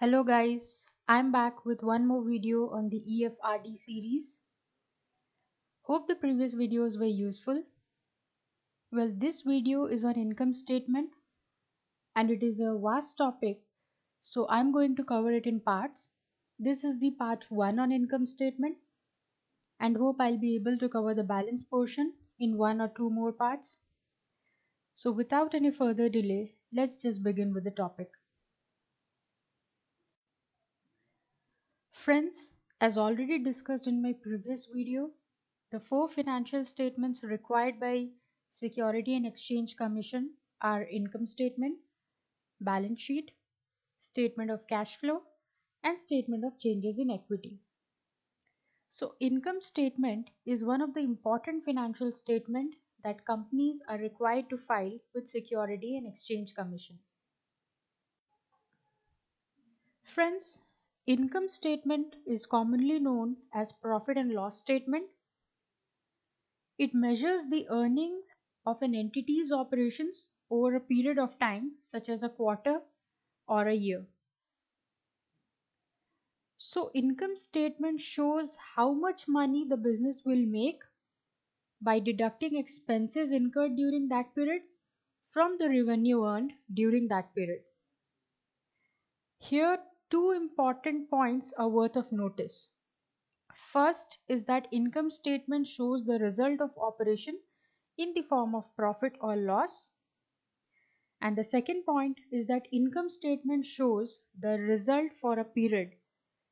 Hello guys, I'm back with one more video on the EFRD series. Hope the previous videos were useful. Well, this video is on income statement and it is a vast topic, so I'm going to cover it in parts. This is the part 1 on income statement and hope I'll be able to cover the balance portion in one or two more parts. So without any further delay, let's just begin with the topic. Friends, as already discussed in my previous video, the four financial statements required by Security and Exchange Commission are income statement, balance sheet, statement of cash flow, and statement of changes in equity. So income statement is one of the important financial statement that companies are required to file with Security and Exchange Commission. Friends, income statement is commonly known as profit and loss statement. It measures the earnings of an entity's operations over a period of time, such as a quarter or a year. So, income statement shows how much money the business will make by deducting expenses incurred during that period from the revenue earned during that period. Here, two important points are worth of notice. First is that income statement shows the result of operation in the form of profit or loss. And the second point is that income statement shows the result for a period,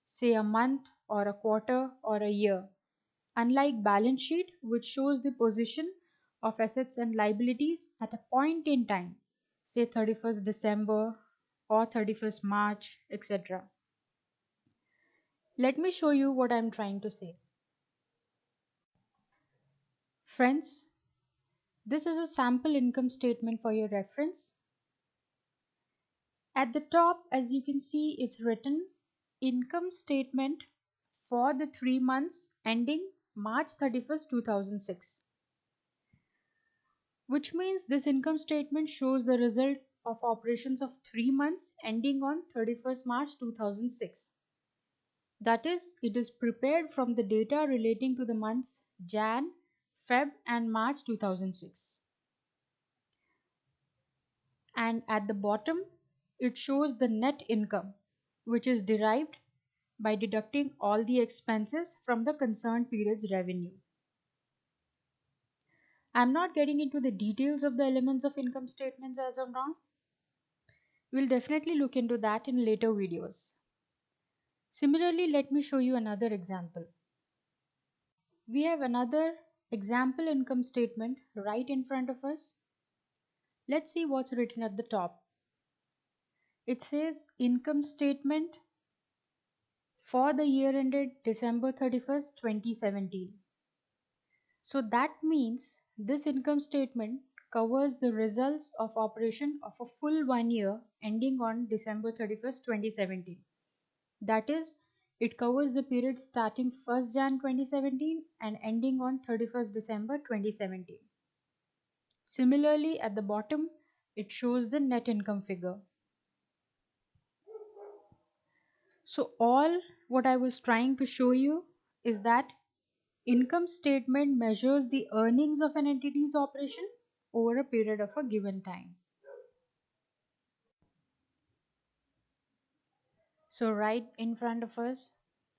say a month or a quarter or a year, unlike balance sheet which shows the position of assets and liabilities at a point in time, say 31st December or 31st March, etc. Let me show you what I am trying to say. Friends, this is a sample income statement for your reference. At the top, as you can see, it's written income statement for the 3 months ending March 31st, 2006. Which means this income statement shows the result of operations of 3 months ending on 31st March 2006. That is, it is prepared from the data relating to the months Jan, Feb and March 2006. And at the bottom, it shows the net income, which is derived by deducting all the expenses from the concerned period's revenue. I'm not getting into the details of the elements of income statements as of now. We'll definitely look into that in later videos. Similarly, let me show you another example. We have another example income statement right in front of us. Let's see what's written at the top. It says income statement for the year ended December 31st, 2017. So that means this income statement covers the results of operation of a full 1 year ending on December 31st, 2017. That is, it covers the period starting 1st Jan 2017 and ending on 31st December 2017. Similarly, at the bottom, it shows the net income figure. So all what I was trying to show you is that income statement measures the earnings of an entity's operation over a period of a given time. So right in front of us,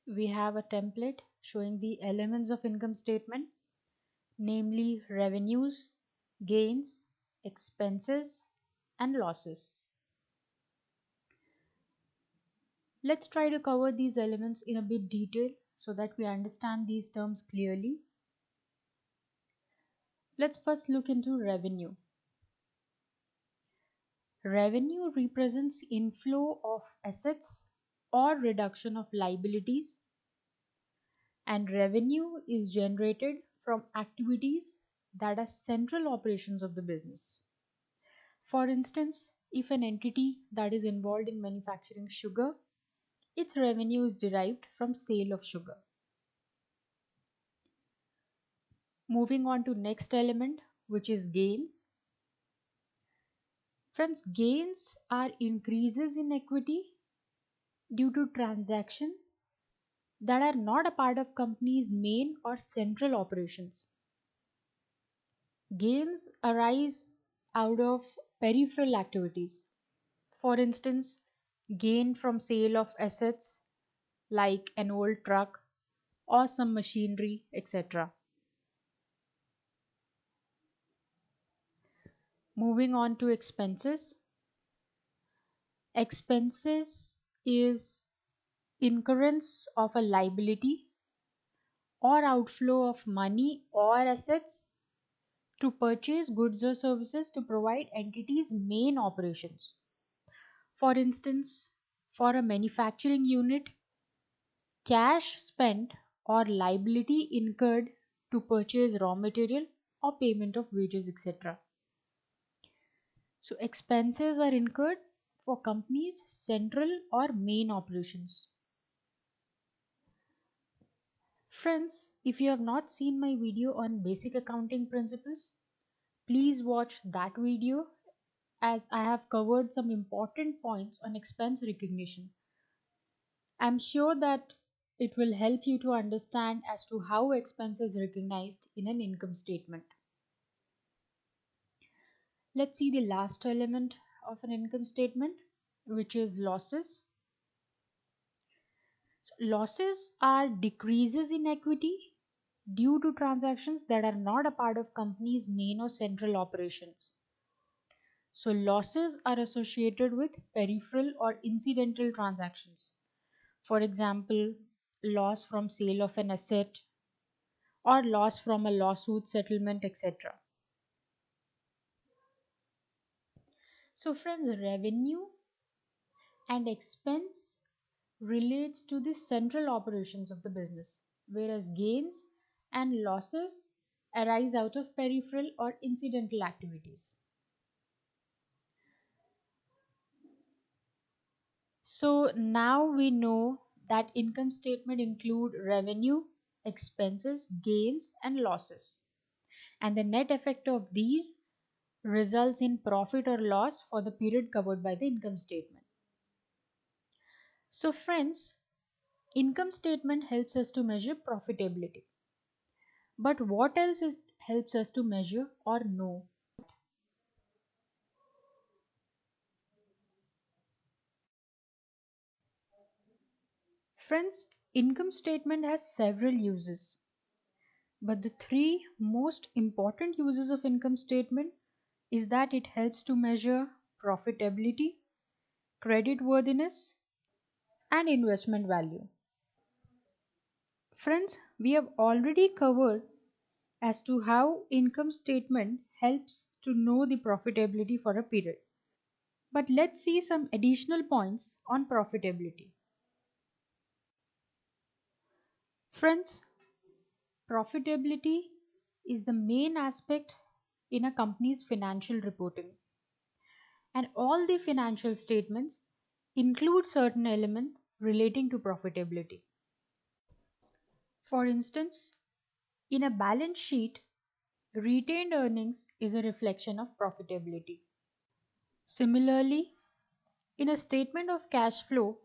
we have a template showing the elements of income statement, namely revenues, gains, expenses, and losses. Let's try to cover these elements in a bit detail so that we understand these terms clearly. Let's first look into revenue. Revenue represents inflow of assets or reduction of liabilities, and revenue is generated from activities that are central operations of the business. For instance, if an entity that is involved in manufacturing sugar, its revenue is derived from sale of sugar. Moving on to next element, which is gains. Friends, gains are increases in equity due to transactions that are not a part of company's main or central operations. Gains arise out of peripheral activities. For instance, gain from sale of assets like an old truck or some machinery, etc. Moving on to expenses. Expenses is incurrence of a liability or outflow of money or assets to purchase goods or services to provide entities' main operations. For instance, for a manufacturing unit, cash spent or liability incurred to purchase raw material or payment of wages, etc. So expenses are incurred for companies' central or main operations. Friends, if you have not seen my video on basic accounting principles, please watch that video as I have covered some important points on expense recognition. I'm sure that it will help you to understand as to how expense is recognized in an income statement. Let's see the last element of an income statement, which is losses. So, losses are decreases in equity due to transactions that are not a part of company's main or central operations. So losses are associated with peripheral or incidental transactions. For example, loss from sale of an asset or loss from a lawsuit settlement, etc. So friends, revenue and expense relates to the central operations of the business, whereas gains and losses arise out of peripheral or incidental activities. So now we know that income statement include revenue, expenses, gains and losses. And the net effect of these results in profit or loss for the period covered by the income statement. So friends, income statement helps us to measure profitability. But what else helps us to measure or know? Friends, income statement has several uses. But the three most important uses of income statement is that it helps to measure profitability, creditworthiness, and investment value. Friends, we have already covered as to how income statement helps to know the profitability for a period. But let's see some additional points on profitability. Friends, profitability is the main aspect in a company's financial reporting. And all the financial statements include certain elements relating to profitability. For instance, in a balance sheet, retained earnings is a reflection of profitability. Similarly, in a statement of cash flow,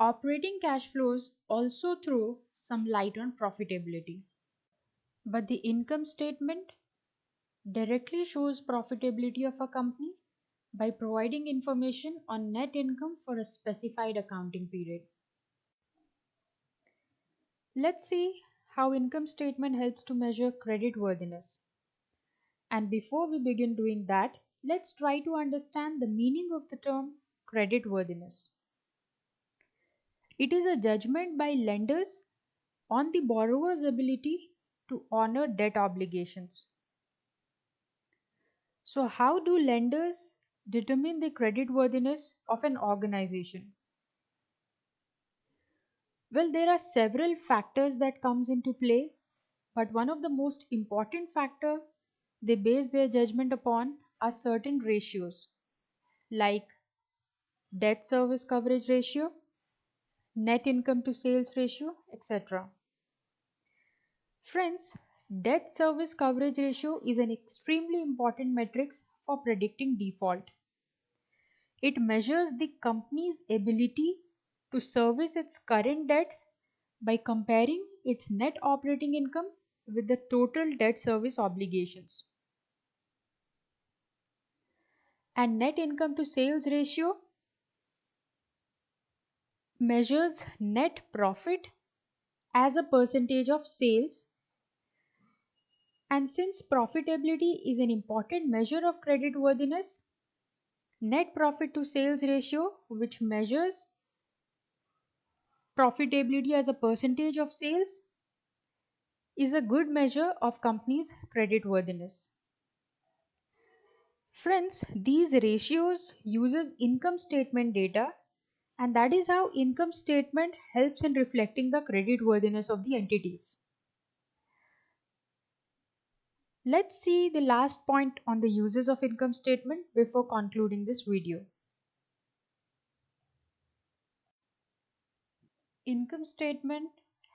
operating cash flows also throw some light on profitability. But the income statement directly shows profitability of a company by providing information on net income for a specified accounting period. Let's see how income statement helps to measure credit worthiness. And before we begin doing that, let's try to understand the meaning of the term credit worthiness. It is a judgment by lenders on the borrower's ability to honor debt obligations. So how do lenders determine the credit worthiness of an organization? Well, there are several factors that comes into play, but one of the most important factor they base their judgment upon are certain ratios like debt service coverage ratio, net income to sales ratio, etc. Friends, debt service coverage ratio is an extremely important metric for predicting default. It measures the company's ability to service its current debts by comparing its net operating income with the total debt service obligations. And net income to sales ratio measures net profit as a percentage of sales, and since profitability is an important measure of creditworthiness, net profit to sales ratio, which measures profitability as a percentage of sales, is a good measure of company's creditworthiness. Friends, these ratios uses income statement data, and that is how income statement helps in reflecting the creditworthiness of the entities. Let's see the last point on the uses of income statement before concluding this video. Income statement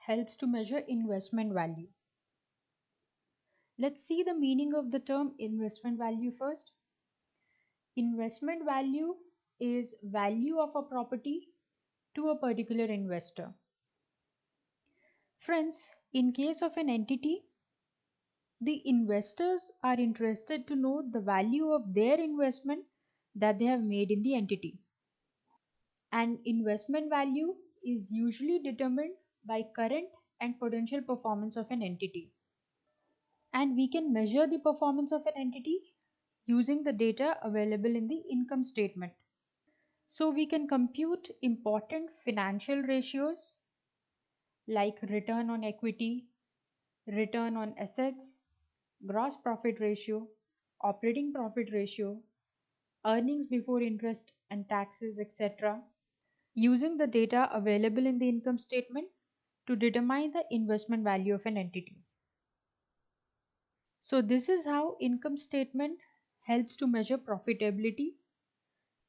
helps to measure investment value. Let's see the meaning of the term investment value first. Investment value is value of a property to a particular investor. Friends, in case of an entity, the investors are interested to know the value of their investment that they have made in the entity. And investment value is usually determined by current and potential performance of an entity. And we can measure the performance of an entity using the data available in the income statement. So we can compute important financial ratios like return on equity, return on assets, gross profit ratio, operating profit ratio, earnings before interest and taxes, etc., using the data available in the income statement to determine the investment value of an entity. So this is how income statement helps to measure profitability,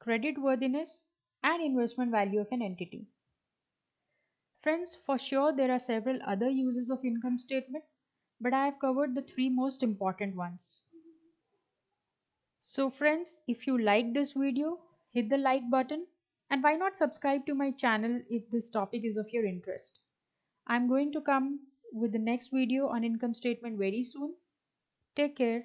creditworthiness, and investment value of an entity. Friends, for sure there are several other uses of income statement, but I have covered the three most important ones. So friends, if you like this video, hit the like button, and why not subscribe to my channel if this topic is of your interest. I'm going to come with the next video on income statement very soon. Take care.